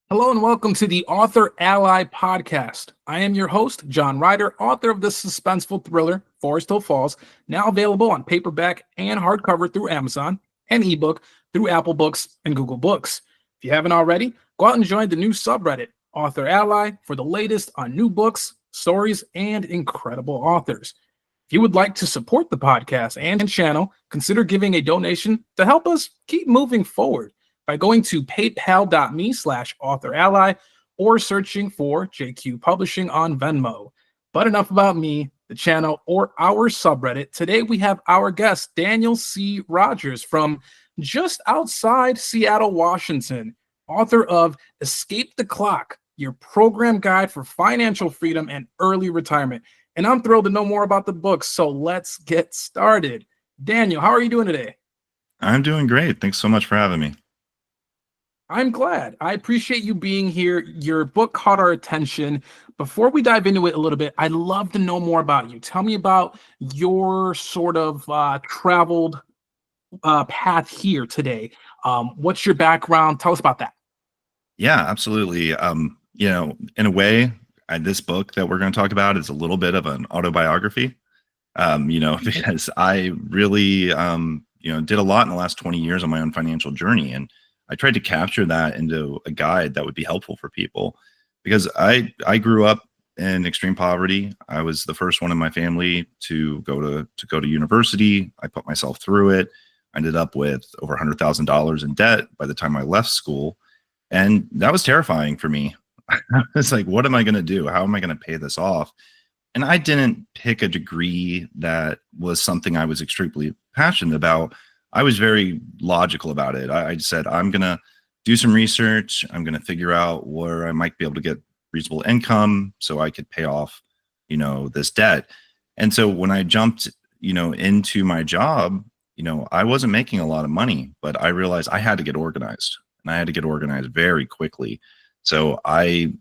Hello and welcome to the AuthorAlly podcast. I am your host, John Ryder, author of the suspenseful thriller Forest Hill Falls, now available on paperback and hardcover through Amazon and ebook through Apple Books and Google Books. If you haven't already, go out and join the new subreddit, AuthorAlly, for the latest on new books, stories, and incredible authors. If you would like to support the podcast and channel, consider giving a donation to help us keep moving forward by going to paypal.me/AuthorAlly or searching for JQ Publishing on Venmo. But enough about me, the channel, or our subreddit. Today we have our guest, Daniel C. Rodgers from just outside Seattle, Washington, author of Escape the Clock, your program guide for financial freedom and early retirement. And I'm thrilled to know more about the book, so let's get started. Daniel, how are you doing today? I'm doing great. Thanks so much for having me. I'm glad. I appreciate you being here. Your book caught our attention. Before we dive into it a little bit, I'd love to know more about you. Tell me about your sort of traveled path here today. What's your background? Tell us about that. Yeah, absolutely. In a way, this book that we're going to talk about is a little bit of an autobiography, because I really, did a lot in the last 20 years on my own financial journey. And I tried to capture that into a guide that would be helpful for people, because I grew up in extreme poverty. I was the first one in my family to go to university. I put myself through it. I ended up with over $100,000 in debt by the time I left school. And that was terrifying for me. It's like, what am I going to do? How am I going to pay this off? And I didn't pick a degree that was something I was extremely passionate about. I was very logical about it. I said, I'm going to do some research. I'm going to figure out where I might be able to get reasonable income so I could pay off, this debt. And so when I jumped, into my job, I wasn't making a lot of money, but I realized I had to get organized, and I had to get organized very quickly. So I,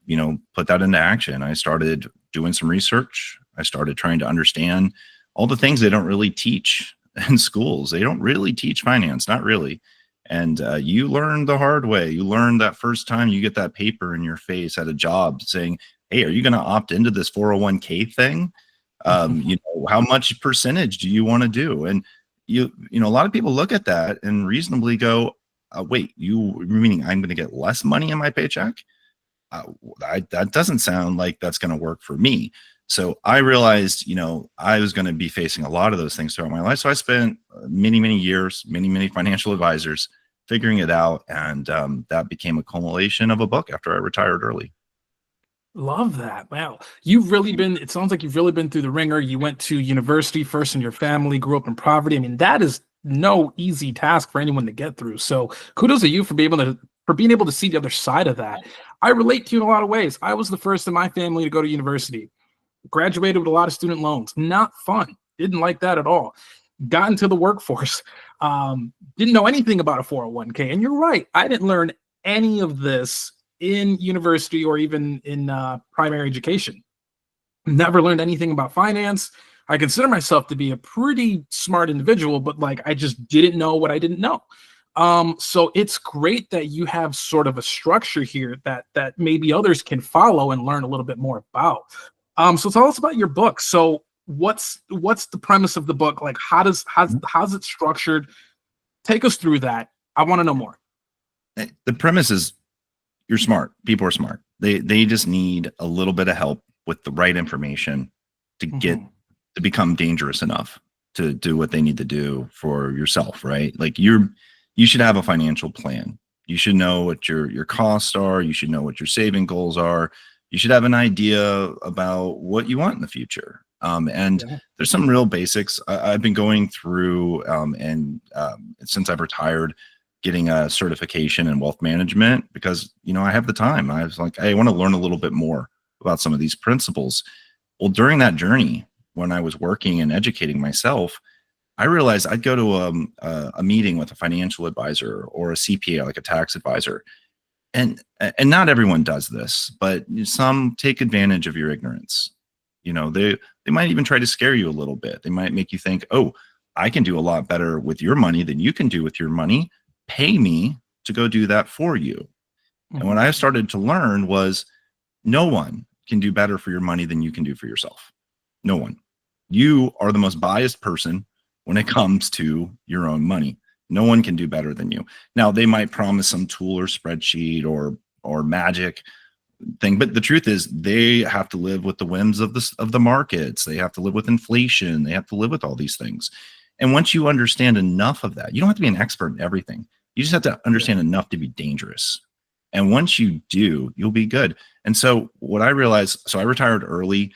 put that into action. I started doing some research. I started trying to understand all the things they don't really teach in schools. They don't really teach finance, not really. And you learn the hard way. You learn that first time you get that paper in your face at a job saying, hey, are you going to opt into this 401k thing? How much percentage do you want to do? And a lot of people look at that and reasonably go, wait, meaning I'm going to get less money in my paycheck? That doesn't sound like that's going to work for me. So I realized, I was going to be facing a lot of those things throughout my life. So I spent many, many years, many financial advisors figuring it out. And that became a culmination of a book after I retired early. Love that. Wow. It sounds like you've really been through the ringer. You went to university first in your family, grew up in poverty. I mean, that is no easy task for anyone to get through. So kudos to you for being able to see the other side of that. I relate to you in a lot of ways. I was the first in my family to go to university. Graduated with a lot of student loans. Not fun. Didn't like that at all. Got into the workforce. Didn't know anything about a 401k. And you're right. I didn't learn any of this in university or even in primary education. Never learned anything about finance. I consider myself to be a pretty smart individual, but I just didn't know what I didn't know. So it's great that you have sort of a structure here that maybe others can follow and learn a little bit more about. So tell us about your book. So what's the premise of the book? How's it structured? Take us through that. I want to know more. The premise is you're smart. People are smart. They just need a little bit of help with the right information to get to become dangerous enough to do what they need to do for yourself, right? You should have a financial plan. You should know what your costs are. You should know what your saving goals are. You should have an idea about what you want in the future. There's some real basics. I've been going through, since I've retired, getting a certification in wealth management because, I have the time. I was like, hey, I want to learn a little bit more about some of these principles. Well, during that journey, when I was working and educating myself, I realized I'd go to a meeting with a financial advisor or a CPA, like a tax advisor. And not everyone does this, but some take advantage of your ignorance. They might even try to scare you a little bit. They might make you think, oh, I can do a lot better with your money than you can do with your money. Pay me to go do that for you. And what I started to learn was no one can do better for your money than you can do for yourself. No one. You are the most biased person when it comes to your own money. No one can do better than you. Now, they might promise some tool or spreadsheet or magic thing, but the truth is they have to live with the whims of the markets. They have to live with inflation. They have to live with all these things. And once you understand enough of that, you don't have to be an expert in everything. You just have to understand enough to be dangerous. And once you do, you'll be good. And so what I realized, so I retired early.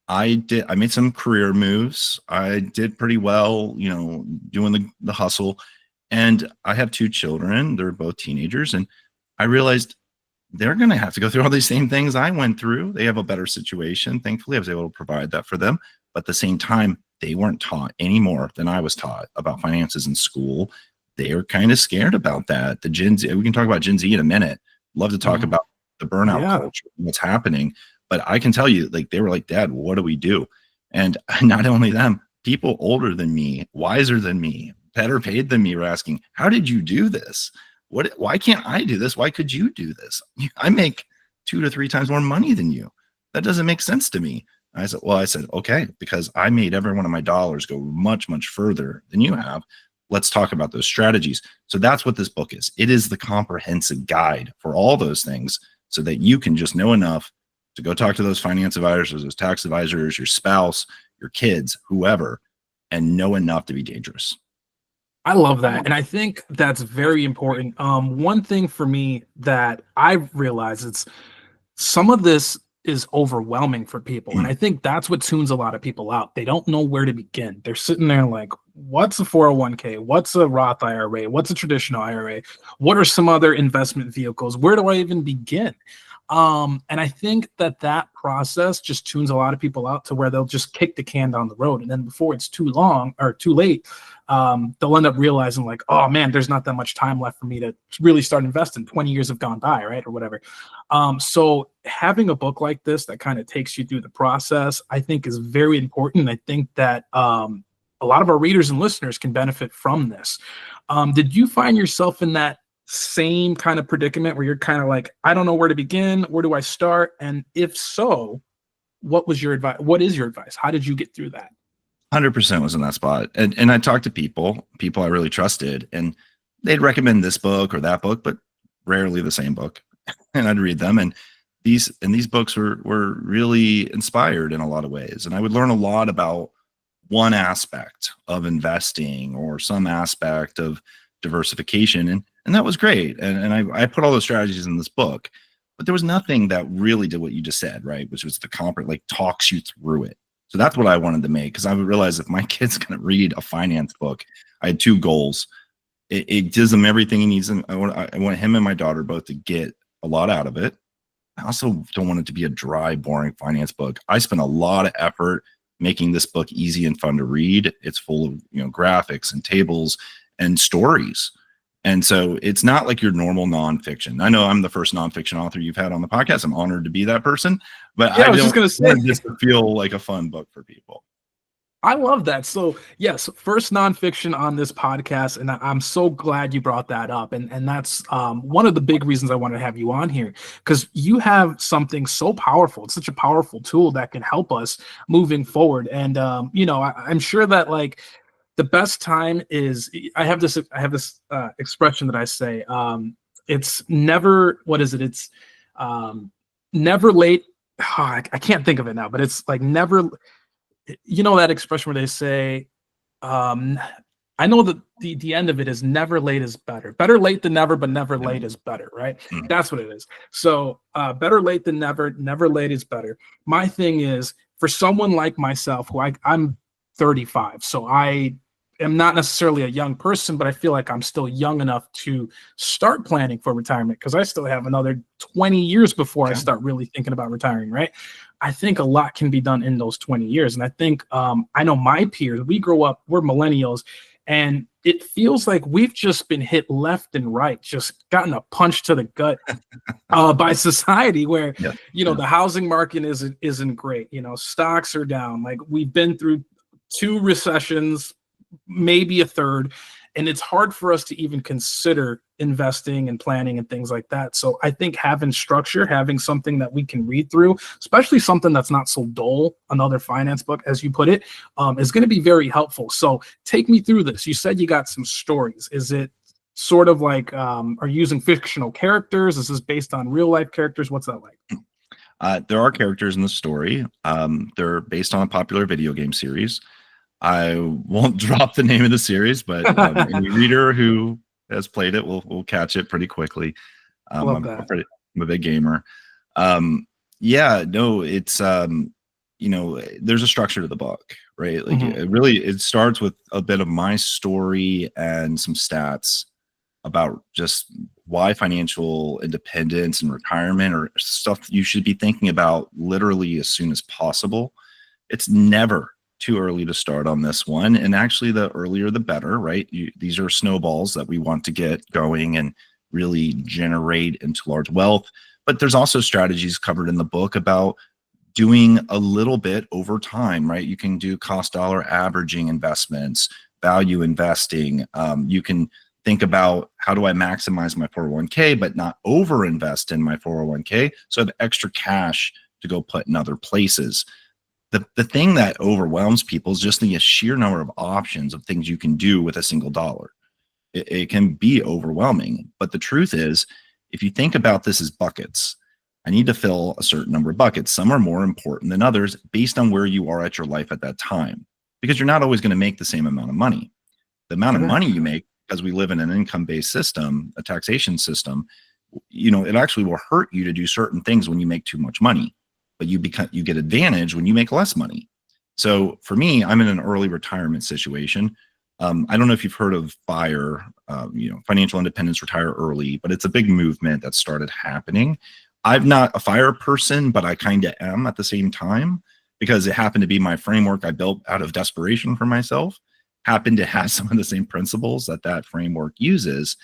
I made some career moves. I did pretty well, doing the hustle. And I have 2 children. They're both teenagers. And I realized they're going to have to go through all these same things I went through. They have a better situation. Thankfully, I was able to provide that for them. But at the same time, they weren't taught any more than I was taught about finances in school. They are kind of scared about that. The Gen Z, we can talk about Gen Z in a minute. Love to talk about the burnout culture, what's happening. But I can tell you, like, they were like, Dad, what do we do? And not only them, people older than me, wiser than me, better paid than me were asking, how did you do this? Why can't I do this? Why could you do this? I make 2 to 3 times more money than you. That doesn't make sense to me. I said, okay, because I made every one of my dollars go much, much further than you have. Let's talk about those strategies. So that's what this book is. It is the comprehensive guide for all those things so that you can just know enough to go talk to those finance advisors, those tax advisors, your spouse, your kids, whoever, and know enough to be dangerous. I love that. And I think that's very important. One thing for me that I've realized it's some of this is overwhelming for people. And I think that's what tunes a lot of people out. They don't know where to begin. They're sitting there like, what's a 401k? What's a Roth IRA? What's a traditional IRA? What are some other investment vehicles? Where do I even begin? And I think that process just tunes a lot of people out to where they'll just kick the can down the road. And then before it's too long or too late, they'll end up realizing like, oh man, there's not that much time left for me to really start investing. 20 years have gone by, right? Or whatever. So having a book like this that kind of takes you through the process, I think is very important. I think that a lot of our readers and listeners can benefit from this. Did you find yourself in that same kind of predicament where you're kind of like, I don't know where to begin? Where do I start? And if so, what was your advice? What is your advice? How did you get through that? 100% was in that spot. And I talked to people I really trusted, and they'd recommend this book or that book, but rarely the same book. And I'd read them. And these books were really inspired in a lot of ways. And I would learn a lot about one aspect of investing or some aspect of diversification. And that was great. And I put all those strategies in this book, but there was nothing that really did what you just said, right? Which was the like talks you through it. So that's what I wanted to make, because I would realize if my kid's going to read a finance book, I had 2 goals. It gives them everything he needs. And I want him and my daughter both to get a lot out of it. I also don't want it to be a dry, boring finance book. I spent a lot of effort making this book easy and fun to read. It's full of graphics and tables and stories. And so it's not like your normal nonfiction. I know I'm the first nonfiction author you've had on the podcast. I'm honored to be that person, but yeah, I was just going to say this to feel like a fun book for people. I love that. So yes, first nonfiction on this podcast. And I'm so glad you brought that up. And that's one of the big reasons I wanted to have you on here, because you have something so powerful. It's such a powerful tool that can help us moving forward. And, I'm sure that like, the best time is I have this expression that I say, it's never, what is it? It's never late. Oh, I can't think of it now, but it's like never, that expression where they say, I know that the end of it is never late is better. Better late than never, but never late is better, right? Mm-hmm. That's what it is. So better late than never, never late is better. My thing is, for someone like myself, who I'm 35, so I am not necessarily a young person, but I feel like I'm still young enough to start planning for retirement, because I still have another 20 years before I start really thinking about retiring, right? I think a lot can be done in those 20 years. And I think, I know my peers, we grow up, we're millennials, and it feels like we've just been hit left and right, just gotten a punch to the gut by society where, the housing market isn't great. Stocks are down. Like, we've been through 2 recessions, maybe a third. And it's hard for us to even consider investing and planning and things like that. So I think having structure, having something that we can read through, especially something that's not so dull, another finance book, as you put it, is going to be very helpful. So take me through this. You said you got some stories. Is it sort of like, are you using fictional characters? Is this based on real life characters? What's that like? There are characters in the story. They're based on a popular video game series. I won't drop the name of the series, but any reader who has played it will catch it pretty quickly. Love that. I'm a big gamer. Yeah, no, it's there's a structure to the book, right? Like it starts with a bit of my story and some stats about just why financial independence and retirement are stuff you should be thinking about literally as soon as possible. It's never too early to start on this one. And actually, the earlier, the better, right? These are snowballs that we want to get going and really generate into large wealth. But there's also strategies covered in the book about doing a little bit over time, right? You can do cost dollar averaging investments, value investing. You can think about, how do I maximize my 401k, but not over invest in my 401k, so I have extra cash to go put in other places. The thing that overwhelms people is just the sheer number of options of things you can do with a single dollar. It can be overwhelming, but the truth is, if you think about this as buckets, I need to fill a certain number of buckets. Some are more important than others based on where you are at your life at that time, because you're not always going to make the same amount of money. The amount of money you make, because we live in an income-based system, a taxation system, it actually will hurt you to do certain things when you make too much money, but you get advantage when you make less money. So for me, I'm in an early retirement situation. I don't know if you've heard of FIRE, financial independence, retire early, but it's a big movement that started happening. I'm not a FIRE person, but I kind of am at the same time, because it happened to be my framework I built out of desperation for myself, happened to have some of the same principles that framework uses.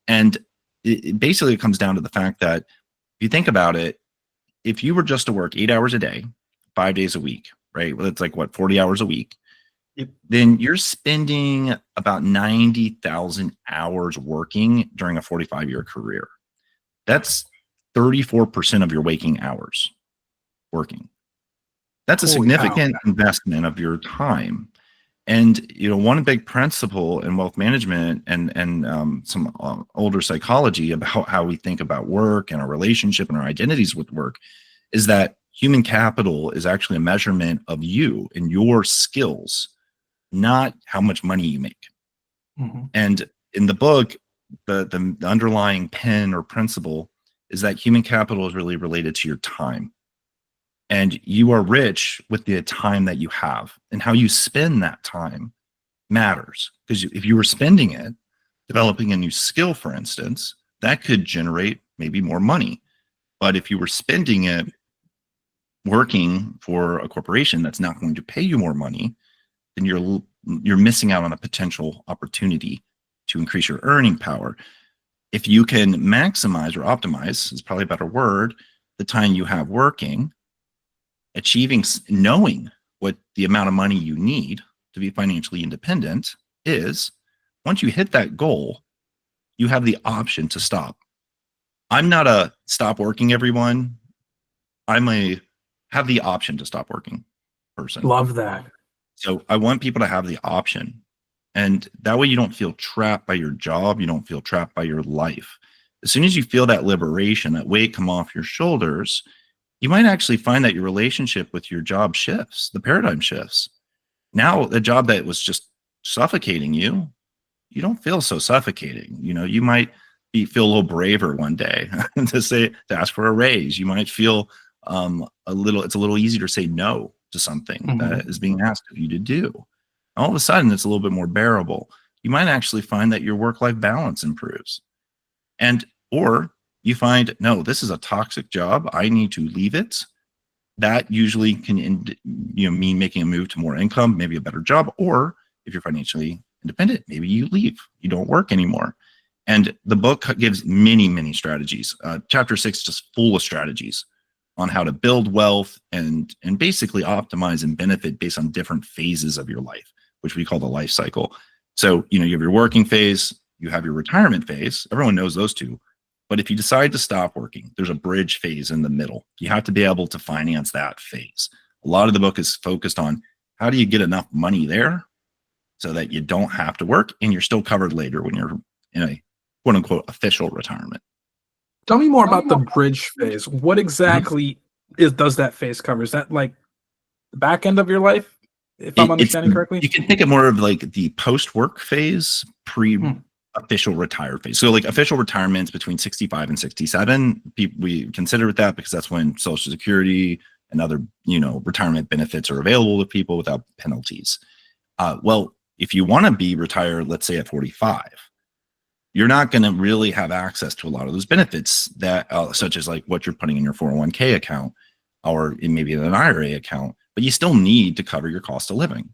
And it basically comes down to the fact that if you think about it, if you were just to work 8 hours a day, 5 days a week, right? Well, it's like what, 40 hours a week. Then you're spending about 90,000 hours working during a 45-year career. That's 34% of your waking hours working. That's a significant investment of your time. And one big principle in wealth management and some older psychology about how we think about work and our relationship and our identities with work is that human capital is actually a measurement of you and your skills, not how much money you make. And in the book, the underlying pen or principle is that human capital is really related to your time. And you are rich with the time that you have, and how you spend that time matters. Because if you were spending it developing a new skill, for instance, that could generate maybe more money. But if you were spending it working for a corporation that's not going to pay you more money, then you're missing out on a potential opportunity to increase your earning power. If you can maximize, or optimize is probably a better word, the time you have working, knowing what the amount of money you need to be financially independent is, once you hit that goal, you have the option to stop. I'm not a stop working everyone. I'm a have the option to stop working person. Love that. So I want people to have the option. And that way you don't feel trapped by your job. You don't feel trapped by your life. As soon as you feel that liberation, that weight come off your shoulders, you might actually find that your relationship with your job shifts, the paradigm shifts. Now, the job that was just suffocating you, you don't feel so suffocating. You might feel a little braver one day to ask for a raise. You might feel it's a little easier to say no to something that is being asked of you to do. All of a sudden, it's a little bit more bearable. You might actually find that your work-life balance improves. Or you find, no, this is a toxic job, I need to leave it. That usually can mean making a move to more income, maybe a better job. Or if you're financially independent, maybe you leave, you don't work anymore. And the book gives many, many strategies. Chapter 6 is just full of strategies on how to build wealth and basically optimize and benefit based on different phases of your life, which we call the life cycle. So, you have your working phase, you have your retirement phase. Everyone knows those two. But if you decide to stop working, there's a bridge phase in the middle. You have to be able to finance that phase. A lot of the book is focused on how do you get enough money there so that you don't have to work and you're still covered later when you're in a quote unquote official retirement. Tell me more about the bridge phase. What exactly does that phase cover? Is that like the back end of your life, if I'm understanding correctly? You can think of more of like the post-work phase, pre-official retire phase. So like official retirement's between 65 and 67. We consider it that because that's when Social Security and other, retirement benefits are available to people without penalties. Well, if you want to be retired, let's say at 45, you're not going to really have access to a lot of those benefits that, such as like what you're putting in your 401k account or maybe in an IRA account, but you still need to cover your cost of living.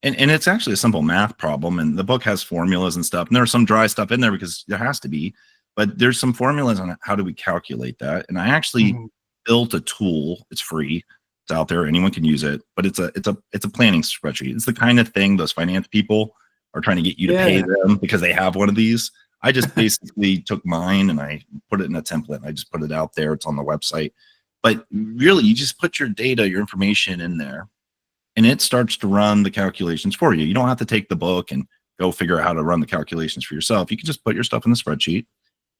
And it's actually a simple math problem. And the book has formulas and stuff. And there's some dry stuff in there because there has to be, but there's some formulas on how do we calculate that. And I actually built a tool. It's free. It's out there. Anyone can use it, but it's a planning spreadsheet. It's the kind of thing those finance people are trying to get you to pay them because they have one of these. I just basically took mine and I put it in a template and I just put it out there. It's on the website. But really, you just put your data, your information in there, and it starts to run the calculations for you. You don't have to take the book and go figure out how to run the calculations for yourself. You can just put your stuff in the spreadsheet.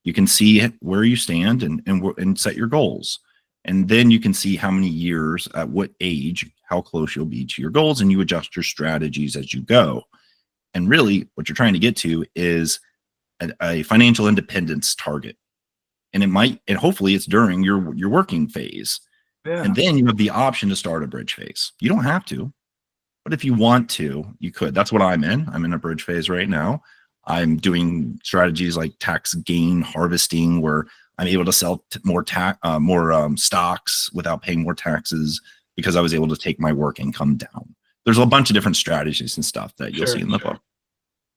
You can see where you stand and set your goals. And then you can see how many years, at what age, how close you'll be to your goals, and you adjust your strategies as you go. And really, what you're trying to get to is a financial independence target. And hopefully it's during your working phase. Yeah. And then you have the option to start a bridge phase. You don't have to, but if you want to, you could. That's what I'm in. I'm in a bridge phase right now. I'm doing strategies like tax gain harvesting, where I'm able to sell more stocks without paying more taxes because I was able to take my work income down. There's a bunch of different strategies and stuff that you'll see in the book.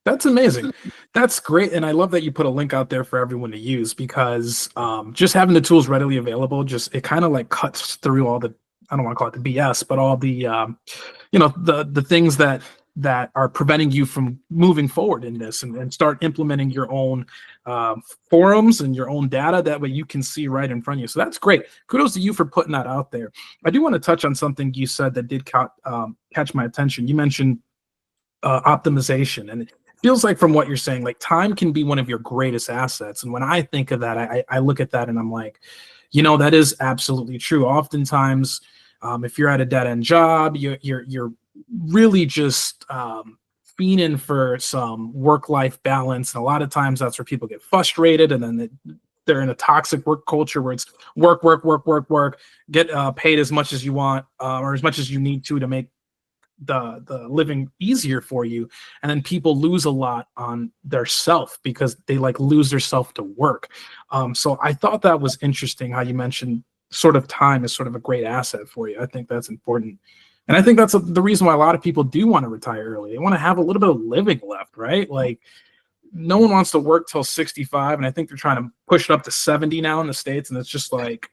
That's amazing. That's great. And I love that you put a link out there for everyone to use, because just having the tools readily available, it kind of like cuts through all the, I don't want to call it the BS, but all the, the things that are preventing you from moving forward in this and start implementing your own forums and your own data. That way you can see right in front of you. So that's great. Kudos to you for putting that out there. I do want to touch on something you said that did catch my attention. You mentioned optimization, and it feels like from what you're saying, like time can be one of your greatest assets. And when I think of that, I look at that and I'm like, that is absolutely true. Oftentimes, if you're at a dead-end job, you're really just fiending for some work-life balance. And a lot of times that's where people get frustrated, and then they're in a toxic work culture where it's work, get paid as much as you want or as much as you need to make the living easier for you. And then people lose a lot on their self because they lose their self to work. So I thought that was interesting how you mentioned sort of time is sort of a great asset for you. I think that's important. And I think that's the reason why a lot of people do want to retire early. They want to have a little bit of living left, right? Like, no one wants to work till 65. And I think they're trying to push it up to 70 now in the States. And it's just like,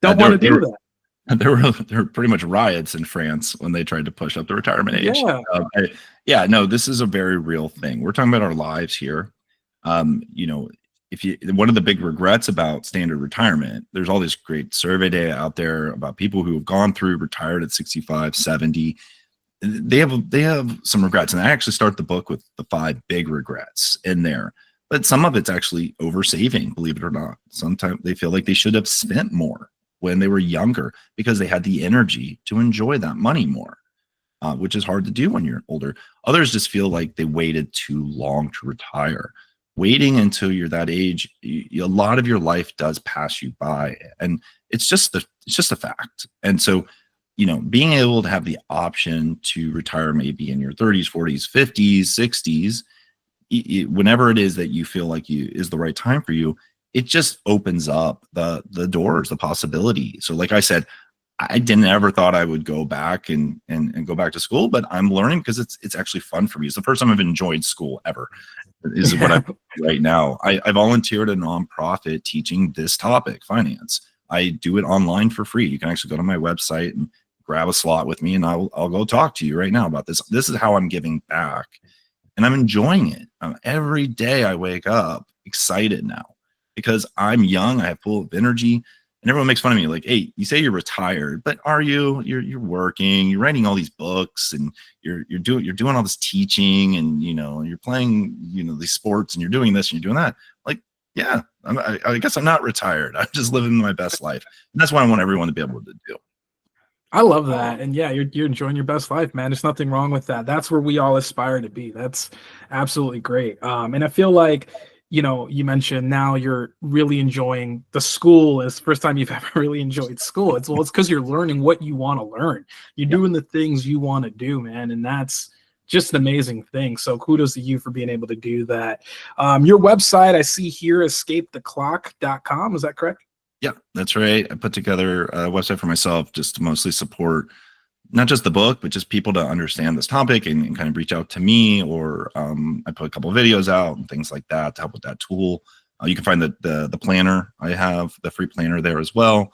don't want to do that. There were pretty much riots in France when they tried to push up the retirement age. No, this is a very real thing. We're talking about our lives here. One of the big regrets about standard retirement, there's all this great survey data out there about people who have gone through, retired at 65, 70. They have some regrets. And I actually start the book with the 5 big regrets in there. But some of it's actually over saving, believe it or not. Sometimes they feel like they should have spent more when they were younger because they had the energy to enjoy that money more, which is hard to do when you're older. Others just feel like they waited too long to retire. Waiting until you're that age, a lot of your life does pass you by, and it's just a fact. And so, being able to have the option to retire maybe in your 30s, 40s, 50s, 60s, whenever it is that you feel like is the right time for you, it just opens up the doors, the possibility. So like I said, I didn't ever thought I would go back and go back to school, but I'm learning because it's actually fun for me. It's the first time I've enjoyed school ever. Is what I'm right now. I volunteered a nonprofit teaching this topic, finance. I do it online for free. You can actually go to my website and grab a slot with me and I'll go talk to you right now about this. This is how I'm giving back, and I'm enjoying it. Every day I wake up excited now because I'm young, I have full of energy, and everyone makes fun of me like, hey, you say you're retired, but are you? You're working, you're writing all these books, and you're doing all this teaching, and you're playing these sports, and you're doing this and you're doing that. Like, yeah, I guess I'm not retired. I'm just living my best life, and that's what I want everyone to be able to do. I love that. And yeah, you're enjoying your best life, man. There's nothing wrong with that. That's where we all aspire to be. That's absolutely great. And I feel like, you mentioned now you're really enjoying the school. It's the first time you've ever really enjoyed school. It's because you're learning what you want to learn. You're doing the things you want to do, man. And that's just an amazing thing. So kudos to you for being able to do that. Your website I see here, escapetheclock.com. Is that correct? Yeah, that's right. I put together a website for myself just to mostly support not just the book, but just people to understand this topic and kind of reach out to me. Or I put a couple of videos out and things like that to help with that tool. You can find the planner. I have the free planner there as well.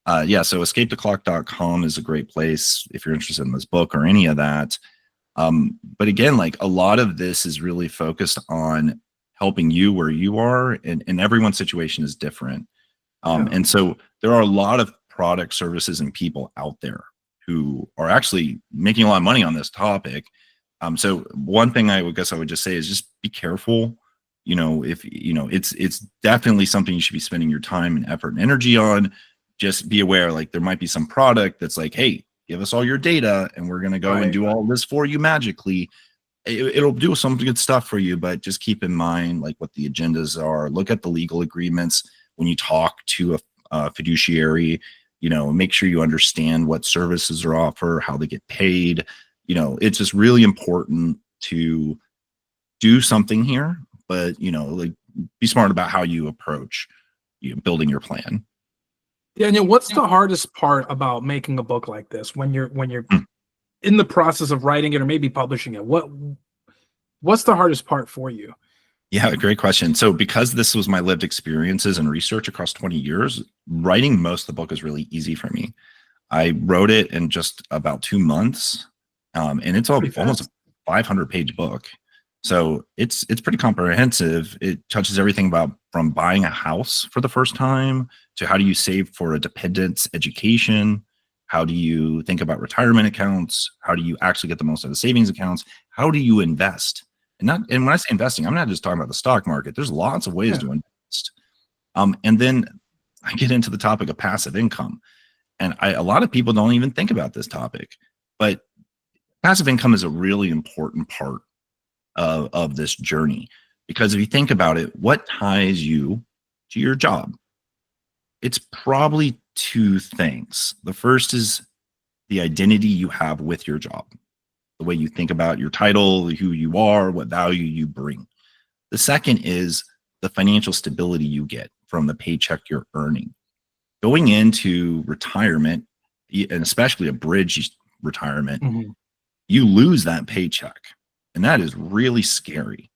Yeah, so escapetheclock.com is a great place if you're interested in this book or any of that. But again, like a lot of this is really focused on helping you where you are, and everyone's situation is different. And so there are a lot of products, services, and people out there who are actually making a lot of money on this topic. So one thing I would just say is just be careful. If it's definitely something you should be spending your time and effort and energy on. Just be aware, like there might be some product that's like, hey, give us all your data and we're going to go and do all this for you magically. It'll do some good stuff for you, but just keep in mind like what the agendas are. Look at the legal agreements when you talk to a fiduciary. Make sure you understand what services are offered, how they get paid. It's just really important to do something here, but like be smart about how you approach building your plan. Daniel, what's the hardest part about making a book like this when you're in the process of writing it or maybe publishing it? What's the hardest part for you? Yeah, great question. So because this was my lived experiences and research across 20 years, writing most of the book is really easy for me. I wrote it in just about 2 months, and it's almost a 500-page book. So it's pretty comprehensive. It touches everything from buying a house for the first time to how do you save for a dependent's education, how do you think about retirement accounts, how do you actually get the most out of savings accounts, how do you invest. And when I say investing, I'm not just talking about the stock market. There's lots of ways to invest. And then I get into the topic of passive income. And a lot of people don't even think about this topic, but passive income is a really important part of this journey. Because if you think about it, what ties you to your job? It's probably two things. The first is the identity you have with your job, the way you think about your title, who you are, what value you bring. The second is the financial stability you get from the paycheck you're earning. Going into retirement, and especially a bridge retirement, you lose that paycheck. And that is really scary.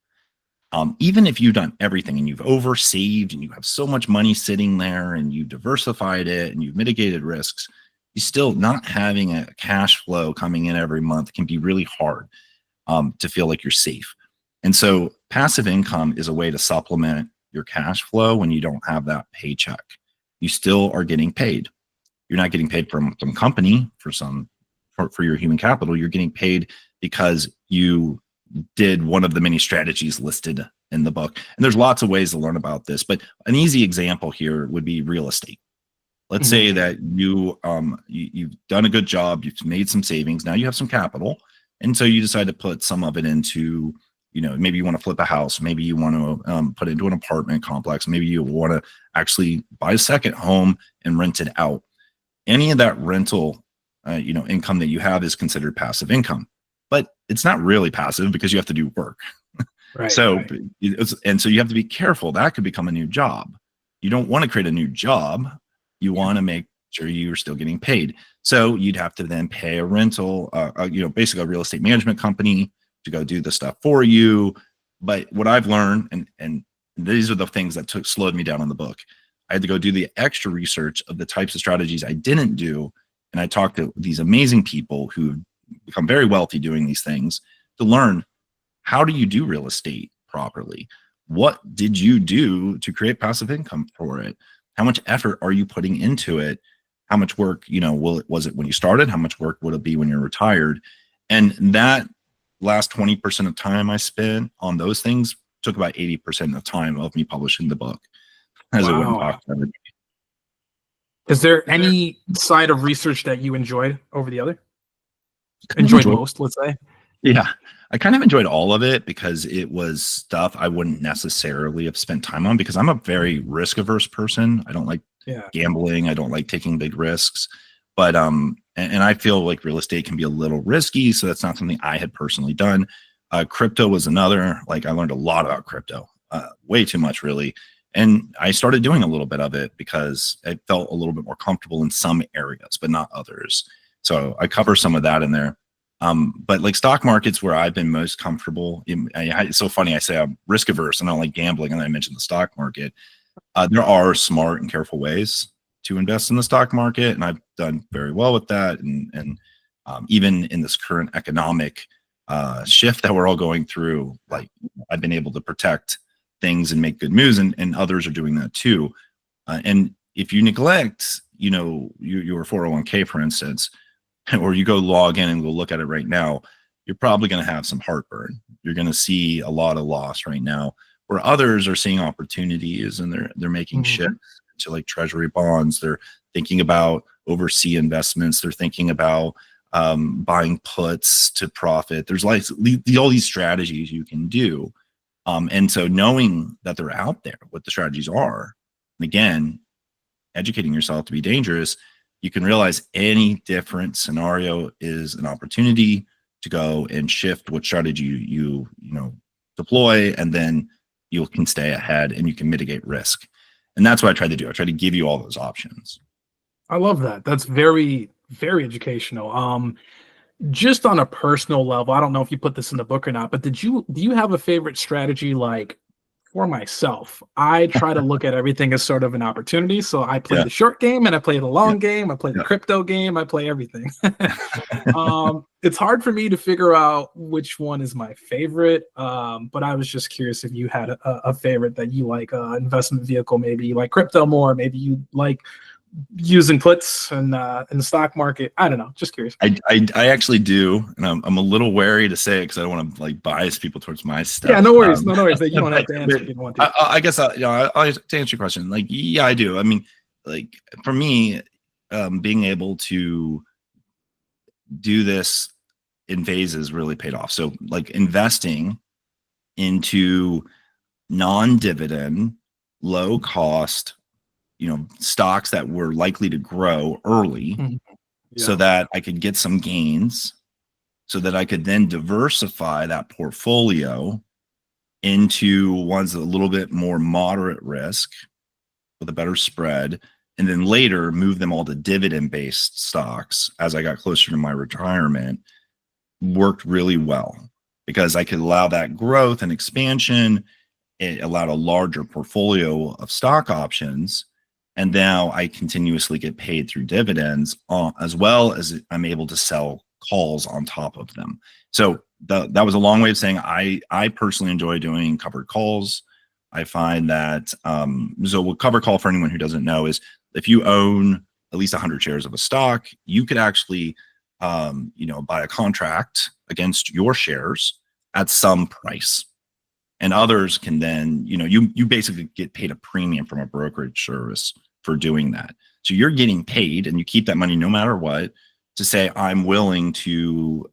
Even if you've done everything and you've oversaved and you have so much money sitting there and you've diversified it and you've mitigated risks, you still not having a cash flow coming in every month can be really hard to feel like you're safe. And so passive income is a way to supplement your cash flow when you don't have that paycheck. You still are getting paid. You're not getting paid from some company for your human capital. You're getting paid because you did one of the many strategies listed in the book. And there's lots of ways to learn about this, but an easy example here would be real estate. Let's say that you've done a good job, you've made some savings, now you have some capital, and so you decide to put some of it into, maybe you want to flip a house, maybe you want to put it into an apartment complex, maybe you want to actually buy a second home and rent it out. Any of that rental, income that you have is considered passive income, but it's not really passive because you have to do work. So you have to be careful. That could become a new job. You don't want to create a new job. You want to make sure you're still getting paid. So you'd have to then pay a rental, basically a real estate management company to go do the stuff for you. But what I've learned, and these are the things that slowed me down in the book, I had to go do the extra research of the types of strategies I didn't do and I talk to these amazing people who become very wealthy doing these things to learn, how do you do real estate properly? What did you do to create passive income for it? How much effort are you putting into it? How much work, was it when you started? How much work would it be when you're retired? And that last 20% of time I spent on those things took about 80% of the time of me publishing the book as it went and Wow. talked to everybody. Is there any side of research that you enjoyed over the other? Kind of Enjoyed most, let's say? Yeah, I kind of enjoyed all of it because it was stuff I wouldn't necessarily have spent time on, because I'm a very risk averse person. I don't like Yeah. gambling. I don't like taking big risks. But and I feel like real estate can be a little risky, so that's not something I had personally done. Crypto was another. Like, I learned a lot about crypto, way too much really, and I started doing a little bit of it because it felt a little bit more comfortable in some areas, but not others. So I cover some of that in there. But like stock markets, where I've been most comfortable. It's so funny. I say I'm risk averse and I don't like gambling, and then I mentioned the stock market. There are smart and careful ways to invest in the stock market, and I've done very well with that. And even in this current economic shift that we're all going through, like, I've been able to protect things and make good moves, and others are doing that too. And if you neglect, your 401k, for instance, or you go log in and go look at it right now, you're probably going to have some heartburn. You're going to see a lot of loss right now, where others are seeing opportunities, and they're making shifts to like treasury bonds. They're thinking about overseas investments. They're thinking about buying puts to profit. There's like all these strategies you can do. And so knowing that they're out there, what the strategies are, and again, educating yourself to be dangerous, you can realize any different scenario is an opportunity to go and shift what strategy you deploy, and then you can stay ahead and you can mitigate risk. And that's what I try to do. I try to give you all those options. I love that. That's very, very educational. Just on a personal level, I don't know if you put this in the book or not, but do you have a favorite strategy? Like, for myself, I try to look at everything as sort of an opportunity. So I play Yeah. the short game and I play the long Yeah. game. I play the Yeah. crypto game. I play everything. It's hard for me to figure out which one is my favorite. But I was just curious if you had a favorite that you like, investment vehicle. Maybe you like crypto more. Maybe you like using puts and in the stock market. I don't know. Just curious. I actually do, and I'm a little wary to say it because I don't want to like bias people towards my stuff. Yeah, no worries. No worries. You don't have to answer if you don't want to. I guess I'll to answer your question. Like, yeah, I do. I mean, like, for me, being able to do this in phases really paid off. So like investing into non-dividend, low cost, stocks that were likely to grow early, so that I could get some gains, so that I could then diversify that portfolio into ones that are a little bit more moderate risk with a better spread, and then later move them all to dividend-based stocks as I got closer to my retirement, worked really well, because I could allow that growth and expansion. It allowed a larger portfolio of stock options, and now I continuously get paid through dividends, as well as I'm able to sell calls on top of them. So that was a long way of saying I personally enjoy doing covered calls. I find that so a covered call, for anyone who doesn't know, is if you own at least 100 shares of a stock, you could actually buy a contract against your shares at some price. And others can then, you basically get paid a premium from a brokerage service for doing that. So you're getting paid, and you keep that money no matter what, to say, I'm willing to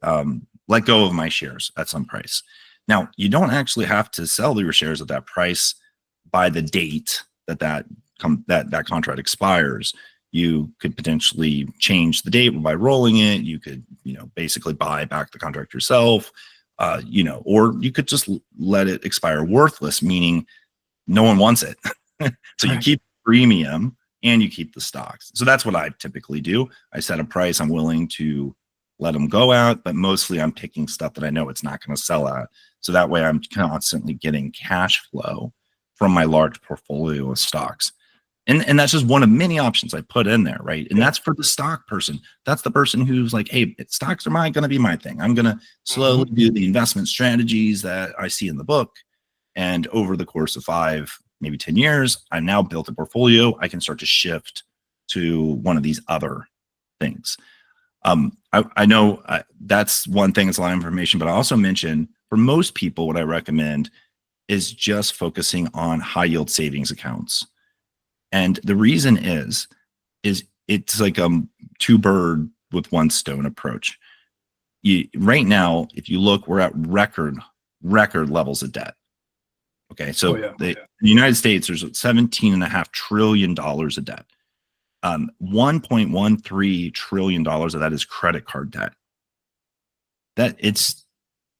let go of my shares at some price. Now, you don't actually have to sell your shares at that price by the date that contract expires. You could potentially change the date by rolling it. You could, basically buy back the contract yourself. Or you could just let it expire worthless, meaning no one wants it. So you keep premium and you keep the stocks. So that's what I typically do. I set a price I'm willing to let them go at, but mostly I'm picking stuff that I know it's not going to sell at. So that way I'm constantly getting cash flow from my large portfolio of stocks. And that's just one of many options I put in there, right? And that's for the stock person. That's the person who's like, hey, stocks are going to be my thing. I'm going to slowly do the investment strategies that I see in the book. And over the course of 5, maybe 10 years, I now built a portfolio. I can start to shift to one of these other things. I know that's one thing. It's a lot of information, but I also mentioned for most people, what I recommend is just focusing on high yield savings accounts. And the reason is it's like a 2-bird with 1 stone approach. Right now, if you look, we're at record levels of debt. Okay, so in the United States, there's $17.5 trillion of debt. $1.13 trillion of that is credit card debt. That it's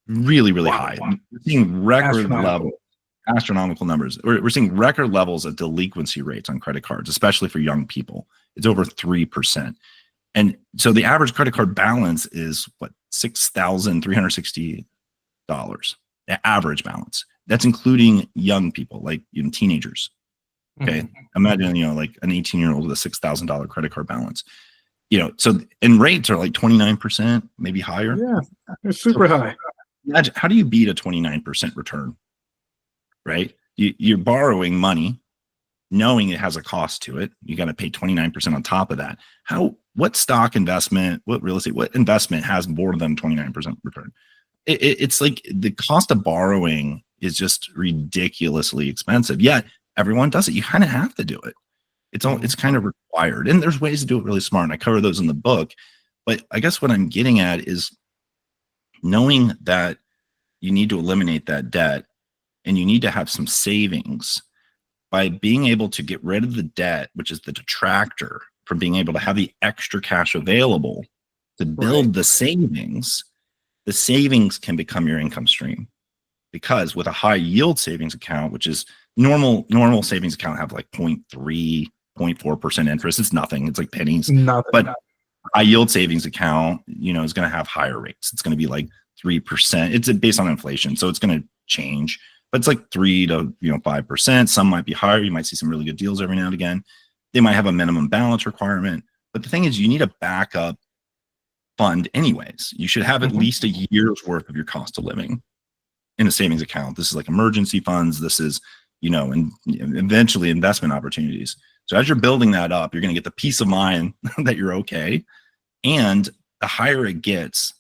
really, really high. We're seeing record level. Astronomical numbers. We're seeing record levels of delinquency rates on credit cards, especially for young people. It's over 3%. And so the average credit card balance is what, $6,360, the average balance. That's including young people, like teenagers. Okay. Imagine, like an 18-year-old with a $6,000 credit card balance. So and rates are like 29%, maybe higher. Yeah, they're super high. Imagine, how do you beat a 29% return? Right? You're borrowing money, knowing it has a cost to it. You got to pay 29% on top of that. What stock investment, what real estate, what investment has more than 29% return? It's like the cost of borrowing is just ridiculously expensive. Yet everyone does it. You kind of have to do it. It's kind of required. And there's ways to do it really smart. And I cover those in the book. But I guess what I'm getting at is knowing that you need to eliminate that debt. And you need to have some savings by being able to get rid of the debt, which is the detractor from being able to have the extra cash available to build the savings. The savings can become your income stream, because with a high yield savings account, which is normal savings account, have like 0.3, 0.4% interest. It's nothing. It's like pennies. Nothing. But high yield savings account, is going to have higher rates. It's going to be like 3%. It's based on inflation, so it's going to change. But it's like 3 to 5%. Some might be higher. You might see some really good deals every now and again. They might have a minimum balance requirement. But the thing is, you need a backup fund anyways. You should have at least a year's worth of your cost of living in a savings account. This is like emergency funds. This is, and eventually investment opportunities. So as you're building that up, you're going to get the peace of mind that you're okay. And the higher it gets,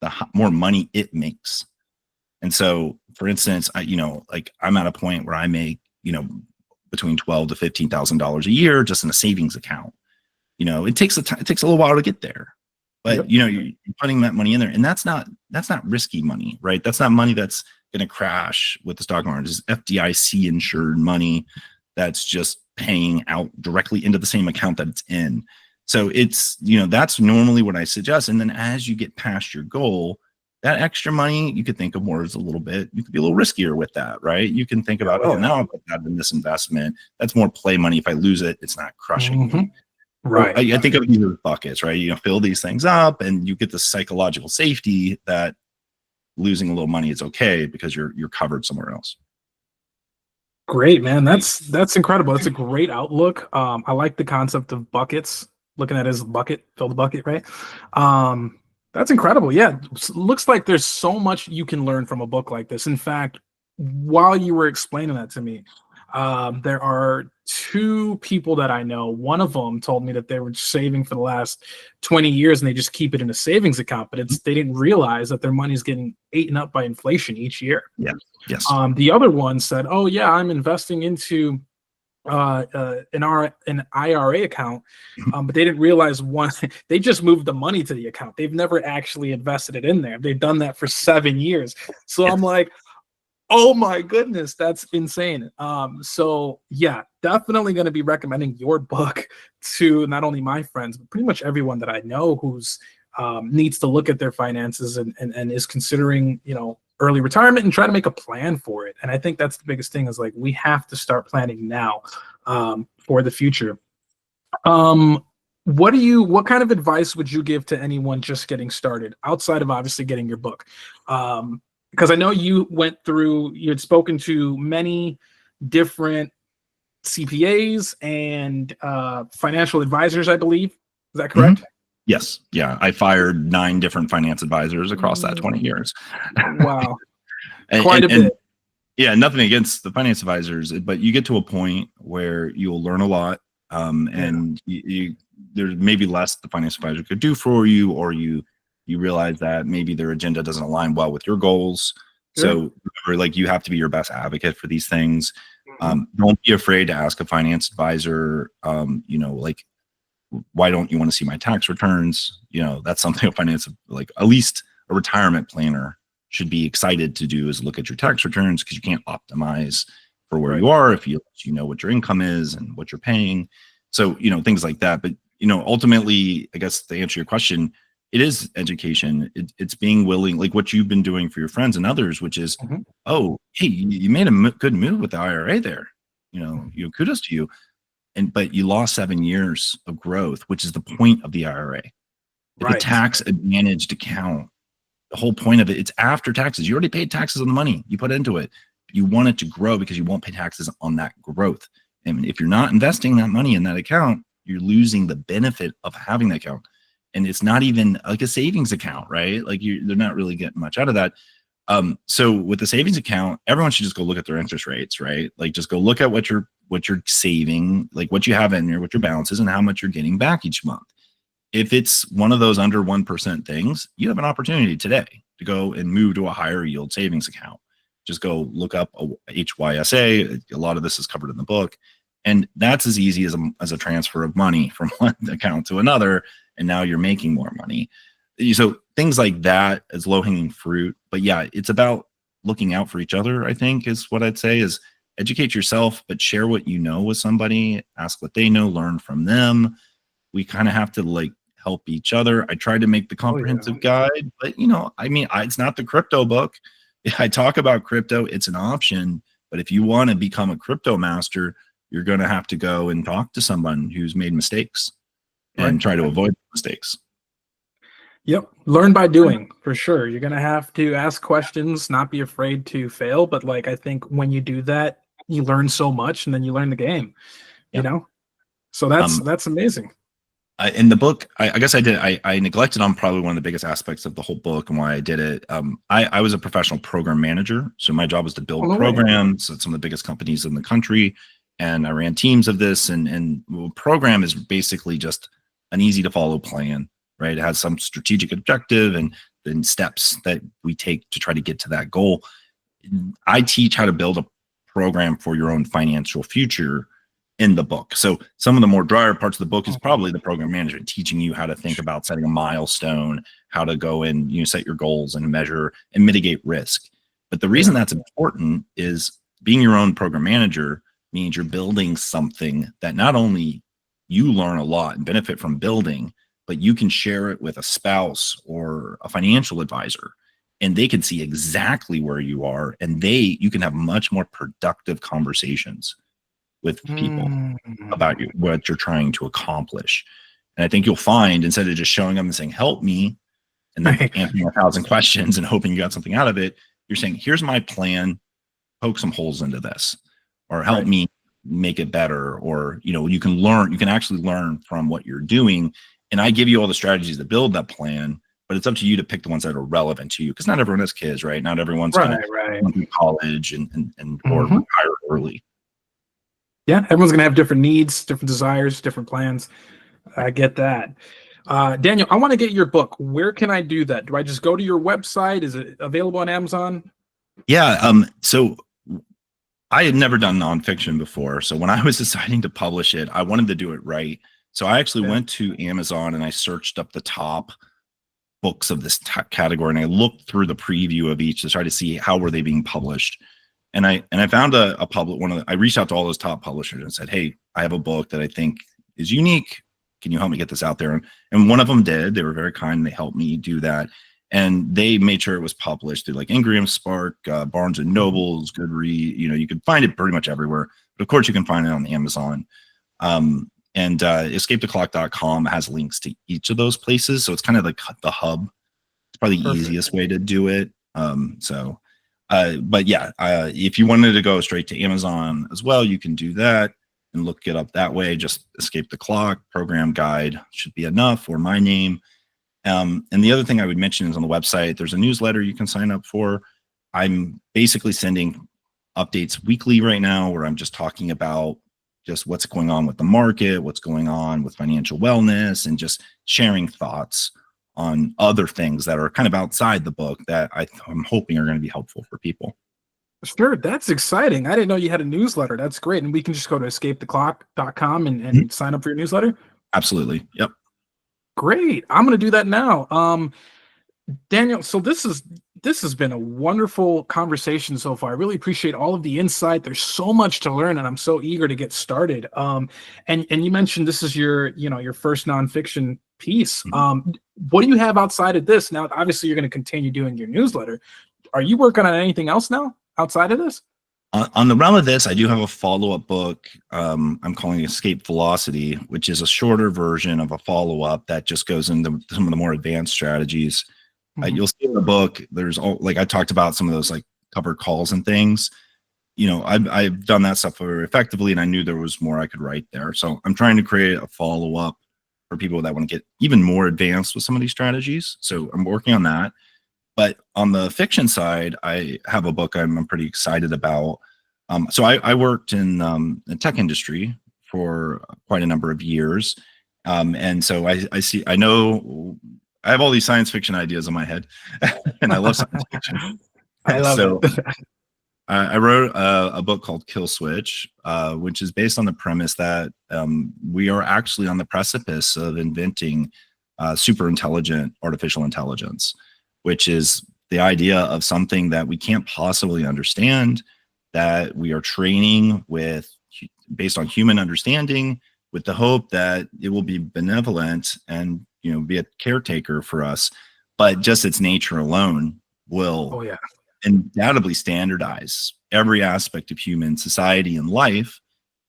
the more money it makes. And so, for instance, I'm at a point where I make, between $12,000 to $15,000 a year just in a savings account. It takes a little while to get there, but you're putting that money in there, and that's not risky money, right? That's not money that's going to crash with the stock market. It's FDIC insured money that's just paying out directly into the same account that it's in. So it's, that's normally what I suggest. And then as you get past your goal, that extra money, you could think of more as you could be a little riskier with that, right? You can think about, now I'll put that in this investment. That's more play money. If I lose it, it's not crushing me. Right. I think of these as buckets, right? Fill these things up and you get the psychological safety that losing a little money is okay because you're covered somewhere else. Great, man. That's incredible. That's a great outlook. I like the concept of buckets, looking at it as a bucket, fill the bucket, right? That's incredible. Yeah. Looks like there's so much you can learn from a book like this. In fact, while you were explaining that to me, there are 2 people that I know. One of them told me that they were saving for the last 20 years and they just keep it in a savings account, but they didn't realize that their money's getting eaten up by inflation each year. Yeah. Yes. The other one said, oh yeah, I'm investing into an IRA account, but they didn't realize they just moved the money to the account. They've never actually invested it in there. They've done that for 7 years. So I'm like, oh my goodness, that's insane. So yeah, definitely going to be recommending your book to not only my friends, but pretty much everyone that I know who's needs to look at their finances and is considering, early retirement and try to make a plan for it. And I think that's the biggest thing is like, we have to start planning now for the future. What kind of advice would you give to anyone just getting started outside of obviously getting your book? Because I know you had spoken to many different CPAs and financial advisors, I believe. Is that correct? Yes. Yeah. I fired 9 different finance advisors across that 20 years. Wow. and, Quite a and bit. yeah, nothing against the finance advisors, but you get to a point where you'll learn a lot. And there's maybe less the finance advisor could do for you, or you realize that maybe their agenda doesn't align well with your goals. Sure. So remember, like, you have to be your best advocate for these things. Mhm. Don't be afraid to ask a finance advisor, like, why don't you want to see my tax returns? That's something a finance, like, at least a retirement planner should be excited to do, is look at your tax returns, because you can't optimize for where you are if you know what your income is and what you're paying. So, things like that. But, ultimately, I guess, to answer your question, it is education. It's being willing, like what you've been doing for your friends and others, which is, Mhm. oh, hey, you made a good move with the IRA there. Kudos to you. But you lost 7 years of growth, which is the point of the IRA. It's a Right. tax advantaged account. The whole point of it, it's after taxes. You already paid taxes on the money you put into it. You want it to grow because you won't pay taxes on that growth. And if you're not investing that money in that account, you're losing the benefit of having that account. And it's not even like a savings account, right? Like, they're not really getting much out of that. So with the savings account, everyone should just go look at their interest rates, right? Like, just go look at what you're saving, like what you have in there, what your balance is, and how much you're getting back each month. If it's one of those under 1% things, you have an opportunity today to go and move to a higher yield savings account. Just go look up a HYSA. A lot of this is covered in the book. And that's as easy as a transfer of money from one account to another. And now you're making more money. So things like that is low-hanging fruit. But yeah, it's about looking out for each other, I think, is what I'd say, is educate yourself, but share what you know with somebody, ask what they know, learn from them. We kind of have to, like, help each other. I tried to make the comprehensive guide, but it's not the crypto book. I talk about crypto, it's an option, but if you want to become a crypto master, you're going to have to go and talk to someone who's made mistakes and try to avoid mistakes. Yep. Learn by doing, for sure. You're going to have to ask questions, not be afraid to fail. But, like, I think when you do that, you learn so much, and then you learn the game, So that's amazing. In the book, I guess I neglected on probably one of the biggest aspects of the whole book and why I did it. I was a professional program manager. So my job was to build programs at some of the biggest companies in the country. And I ran teams of this, and program is basically just an easy to follow plan, right? It has some strategic objective and then steps that we take to try to get to that goal. I teach how to build a program for your own financial future in the book. So some of the more drier parts of the book is probably the program management, teaching you how to think about setting a milestone, how to go and set your goals and measure and mitigate risk. But the reason that's important is being your own program manager means you're building something that not only you learn a lot and benefit from building, but you can share it with a spouse or a financial advisor, and they can see exactly where you are, and you can have much more productive conversations with people about what you're trying to accomplish. And I think you'll find, instead of just showing up and saying, help me, and then answering 1,000 questions and hoping you got something out of it, you're saying, here's my plan, poke some holes into this, or help me make it better. Or, you can actually learn from what you're doing. And I give you all the strategies to build that plan, but it's up to you to pick the ones that are relevant to you. Because not everyone has kids, right? Not everyone's going to go to college or retire early. Yeah, everyone's gonna have different needs, different desires, different plans. I get that. Daniel, I want to get your book. Where can I do that? Do I just go to your website? Is it available on Amazon? Yeah. So I had never done nonfiction before. So when I was deciding to publish it, I wanted to do it right. So I actually went to Amazon and I searched up the top books of this category, and I looked through the preview of each to try to see how were they being published. And I found I reached out to all those top publishers and said, hey, I have a book that I think is unique. Can you help me get this out there? And one of them did. They were very kind. They helped me do that. And they made sure it was published through like Ingram, Spark, Barnes and Nobles, Goodreads. You can find it pretty much everywhere. But of course, you can find it on Amazon. And escapetheclock.com has links to each of those places. So it's kind of like the hub. It's probably the easiest way to do it. But yeah, if you wanted to go straight to Amazon as well, you can do that. and look it up that way. Just Escape the Clock, program guide should be enough, or my name. And the other thing I would mention is on the website, there's a newsletter you can sign up for. I'm basically sending updates weekly right now, where I'm just talking about just what's going on with the market, what's going on with financial wellness, and just sharing thoughts on other things that are kind of outside the book that I'm hoping are going to be helpful for people. Sure, that's exciting. I didn't know you had a newsletter. That's great. And we can just go to escapetheclock.com and sign up for your newsletter. Absolutely. Yep. Great. I'm going to do that now. Daniel, so this has been a wonderful conversation so far. I really appreciate all of the insight. There's so much to learn, and I'm so eager to get started. And you mentioned this is your first nonfiction piece. What do you have outside of this? Now, obviously, you're going to continue doing your newsletter. Are you working on anything else now outside of this? On the realm of this, I do have a follow-up book. I'm calling Escape Velocity, which is a shorter version of a follow-up that just goes into some of the more advanced strategies. You'll see in the book, there's like I talked about some of those like covered calls and things. I've done that stuff very effectively, and I knew there was more I could write there. So I'm trying to create a follow-up for people that want to get even more advanced with some of these strategies. So I'm working on that. But on the fiction side, I have a book I'm pretty excited about. So I worked in the tech industry for quite a number of years. And so I know I have all these science fiction ideas in my head, and I love science fiction. I love it. I wrote a book called Kill Switch, which is based on the premise that we are actually on the precipice of inventing super intelligent artificial intelligence, which is the idea of something that we can't possibly understand, that we are training based on human understanding, with the hope that it will be benevolent and be a caretaker for us. But just its nature alone will undoubtedly standardize every aspect of human society and life,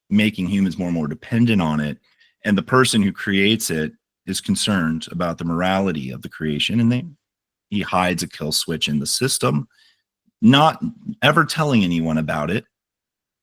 making humans more and more dependent on it. And the person who creates it is concerned about the morality of the creation, and he hides a kill switch in the system, not ever telling anyone about it,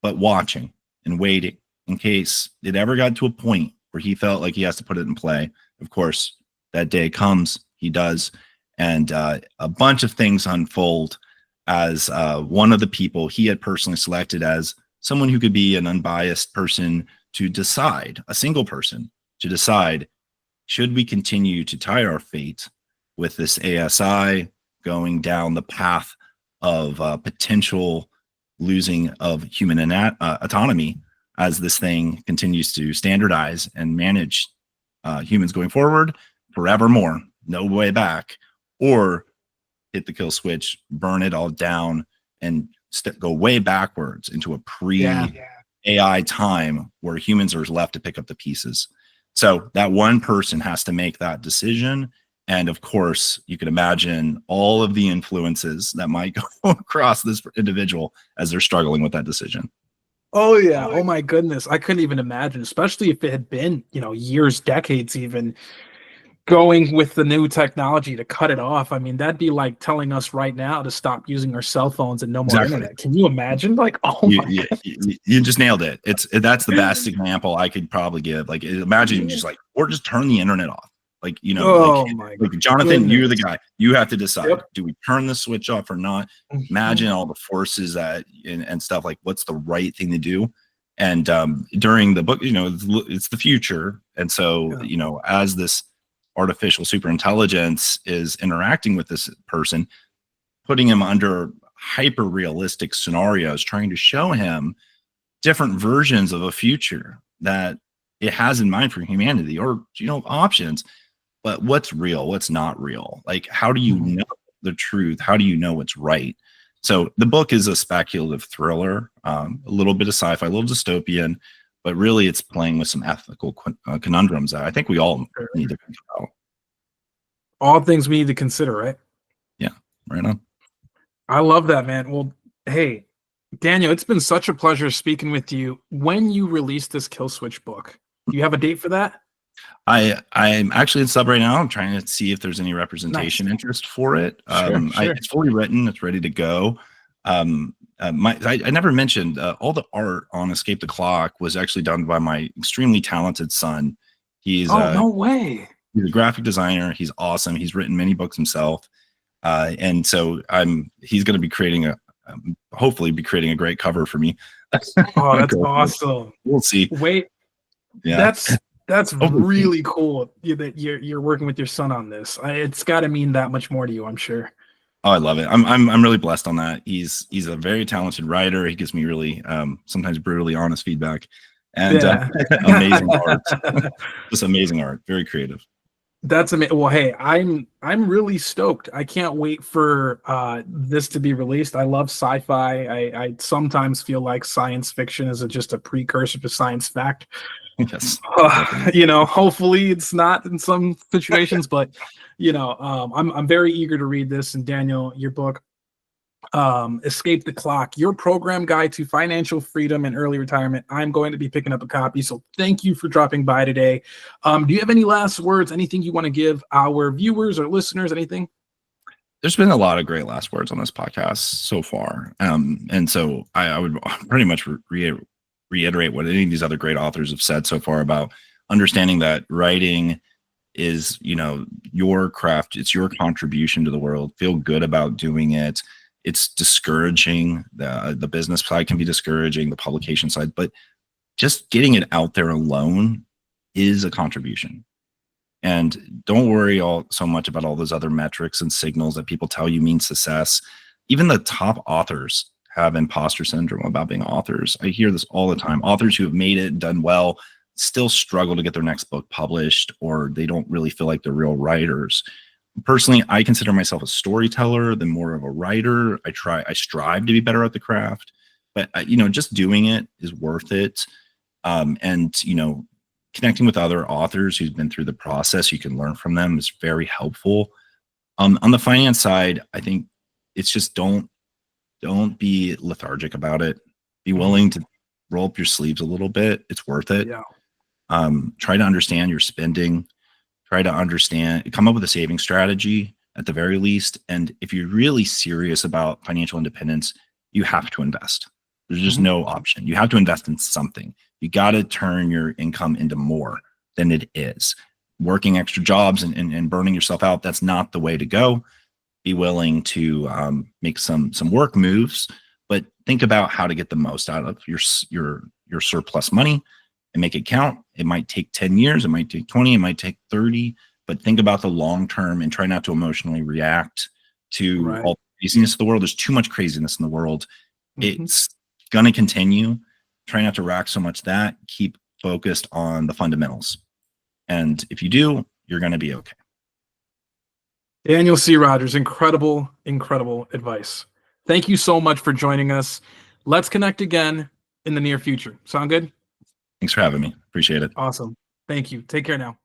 but watching and waiting in case it ever got to a point where he felt like he has to put it in play. Of course, that day comes, he does, and a bunch of things unfold as one of the people he had personally selected as someone who could be an unbiased person to decide, a single person to decide, should we continue to tie our fate with this ASI going down the path of potential losing of human autonomy as this thing continues to standardize and manage humans going forward forevermore, no way back, or hit the kill switch, burn it all down, and go way backwards into a pre-AI time where humans are left to pick up the pieces. So that one person has to make that decision. And of course, you can imagine all of the influences that might go across this individual as they're struggling with that decision. Oh yeah. Oh my goodness. I couldn't even imagine, especially if it had been, years, decades even, going with the new technology to cut it off. I mean, that'd be like telling us right now to stop using our cell phones and no more internet. Can you imagine? Like, you just nailed it. That's the best example I could probably give. Like, imagine or just turn the internet off. Like, like Jonathan, you're the guy. You have to decide, do we turn the switch off or not? Imagine all the forces and stuff, like what's the right thing to do. And during the book, it's the future. And so, as this artificial super intelligence is interacting with this person, putting him under hyper realistic scenarios, trying to show him different versions of a future that it has in mind for humanity, or options. But what's real, what's not real? Like, how do you know the truth? How do you know what's right? So the book is a speculative thriller, a little bit of sci-fi, a little dystopian, but really it's playing with some ethical conundrums that I think we all need to think about. All things we need to consider, right? Yeah, right on. I love that, man. Well, hey, Daniel, it's been such a pleasure speaking with you. When you release this Kill Switch book, do you have a date for that? I'm actually in sub right now. I'm trying to see if there's any representation interest for it. Sure. It's fully written. It's ready to go. I never mentioned all the art on Escape the Clock was actually done by my extremely talented son. He's Oh, no way. he's a graphic designer. He's awesome. He's written many books himself, and so he's going to be creating hopefully be creating a great cover for me. Oh, that's awesome. We'll see. Wait, Yeah, that's really cool that you're working with your son on this. It's got to mean that much more to you, I'm sure. Oh, I love it. I'm really blessed on that. He's a very talented writer. He gives me really sometimes brutally honest feedback, and amazing art. Just amazing art. Very creative. That's amazing. Well, hey, I'm really stoked. I can't wait for this to be released. I love sci-fi. I sometimes feel like science fiction is just a precursor to science fact. Yes. Hopefully it's not in some situations, but I'm very eager to read this. And Daniel, your book, Escape the Clock, your program guide to financial freedom and early retirement. I'm going to be picking up a copy. So thank you for dropping by today. Do you have any last words? Anything you want to give our viewers or listeners? Anything? There's been a lot of great last words on this podcast so far. And so I would pretty much reiterate what any of these other great authors have said so far about understanding that writing is, your craft. It's your contribution to the world. Feel good about doing it. It's discouraging. The business side can be discouraging, the publication side, but just getting it out there alone is a contribution. And don't worry so much about all those other metrics and signals that people tell you mean success. Even the top authors have imposter syndrome about being authors. I hear this all the time. Authors who have made it and done well still struggle to get their next book published, or they don't really feel like they're real writers. Personally, I consider myself a storyteller than more of a writer. I strive to be better at the craft, but just doing it is worth it. And connecting with other authors who've been through the process, you can learn from them, is very helpful. On the finance side, I think it's just don't be lethargic about it. Be willing to roll up your sleeves a little bit. It's worth it. Yeah. Try to understand your spending. Try to come up with a saving strategy at the very least. And if you're really serious about financial independence, you have to invest. There's just no option. You have to invest in something. You got to turn your income into more than it is. Working extra jobs and burning yourself out, that's not the way to go. Be willing to make some work moves, but think about how to get the most out of your surplus money and make it count. It might take 10 years, it might take 20, it might take 30, but think about the long term and try not to emotionally react to all the craziness of the world. There's too much craziness in the world. It's going to continue. Try not to rack so much that. Keep focused on the fundamentals. And if you do, you're going to be okay. Daniel C. Rodgers, incredible advice. Thank you so much for joining us. Let's connect again in the near future. Sound good? Thanks for having me. Appreciate it. Awesome. Thank you. Take care now.